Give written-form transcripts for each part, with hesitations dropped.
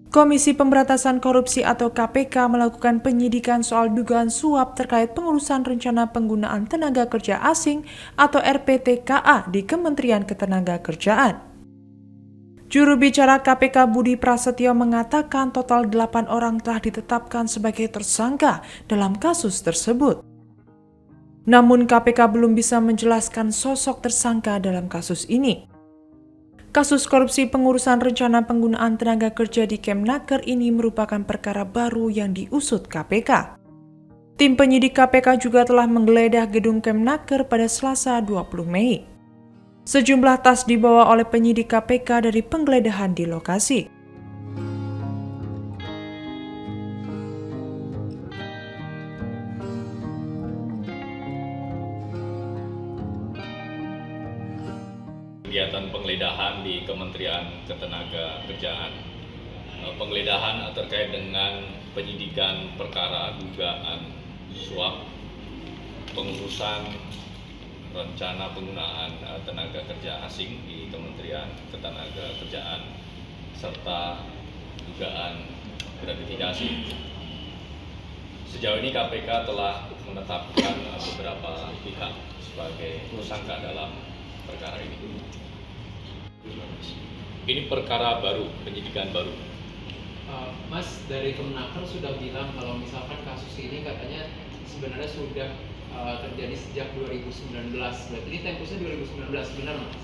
Komisi Pemberantasan Korupsi atau KPK melakukan penyidikan soal dugaan suap terkait pengurusan rencana penggunaan tenaga kerja asing atau RPTKA di Kementerian Ketenagakerjaan. Juru bicara KPK Budi Prasetyo mengatakan total 8 orang telah ditetapkan sebagai tersangka dalam kasus tersebut. Namun KPK belum bisa menjelaskan sosok tersangka dalam kasus ini. Kasus korupsi pengurusan rencana penggunaan tenaga kerja di Kemnaker ini merupakan perkara baru yang diusut KPK. Tim penyidik KPK juga telah menggeledah gedung Kemnaker pada Selasa 20 Mei. Sejumlah tas dibawa oleh penyidik KPK dari penggeledahan di lokasi. Kegiatan penggeledahan di Kementerian Ketenagakerjaan. Penggeledahan terkait dengan penyidikan perkara dugaan suap pengurusan rencana penggunaan tenaga kerja asing di Kementerian Ketenagakerjaan serta dugaan gratifikasi. Sejauh ini KPK telah menetapkan beberapa pihak sebagai tersangka dalam perkara ini. Ini perkara baru, penyidikan baru. Mas, dari Kemenaker sudah bilang kalau misalkan kasus ini katanya sebenarnya sudah terjadi sejak 2019. Berarti ini tempusnya 2019, benar Mas?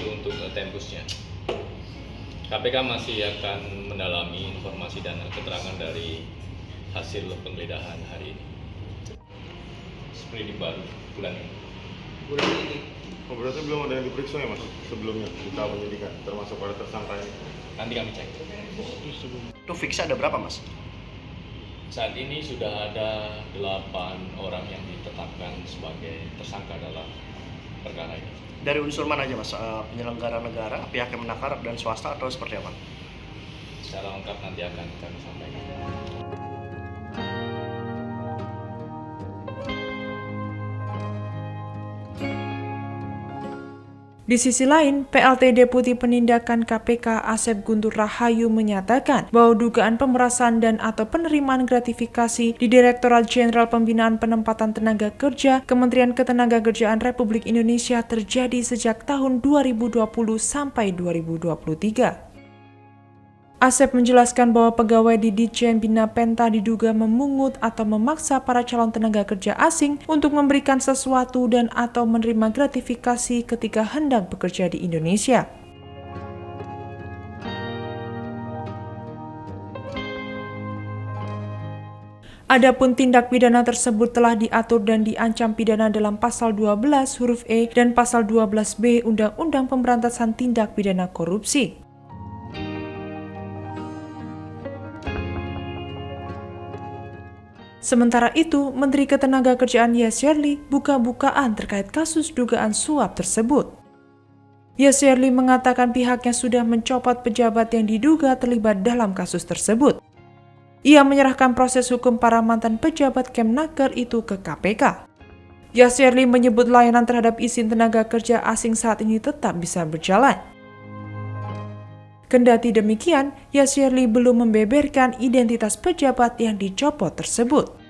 Untuk tempusnya, KPK masih akan mendalami informasi dan keterangan dari hasil penggeledahan hari ini. Seperti baru bulan ini. Oh, berarti belum ada yang diperiksa ya Mas sebelumnya kita penyidikan termasuk pada tersangka ini? Nanti kami cek. Itu fix ada berapa Mas? Saat ini sudah ada 8 orang yang ditetapkan sebagai tersangka dalam perkara ini. Dari unsur mana aja Mas? Penyelenggara negara, pihak Kemenaker dan swasta atau seperti apa? Secara lengkap nanti akan kami sampaikan. Di sisi lain, PLT Deputi Penindakan KPK Asep Guntur Rahayu menyatakan bahwa dugaan pemerasan dan atau penerimaan gratifikasi di Direktorat Jenderal Pembinaan Penempatan Tenaga Kerja Kementerian Ketenagakerjaan Republik Indonesia terjadi sejak tahun 2020 sampai 2023. Asep menjelaskan bahwa pegawai di Ditjen Bina Penta diduga memungut atau memaksa para calon tenaga kerja asing untuk memberikan sesuatu dan atau menerima gratifikasi ketika hendak bekerja di Indonesia. Adapun tindak pidana tersebut telah diatur dan diancam pidana dalam Pasal 12 huruf E dan Pasal 12B Undang-Undang Pemberantasan Tindak Pidana Korupsi. Sementara itu, Menteri Ketenagakerjaan Yasserli buka-bukaan terkait kasus dugaan suap tersebut. Yasserli mengatakan pihaknya sudah mencopot pejabat yang diduga terlibat dalam kasus tersebut. Ia menyerahkan proses hukum para mantan pejabat Kemnaker itu ke KPK. Yasserli menyebut layanan terhadap izin tenaga kerja asing saat ini tetap bisa berjalan. Kendati demikian, Yasserli belum membeberkan identitas pejabat yang dicopot tersebut.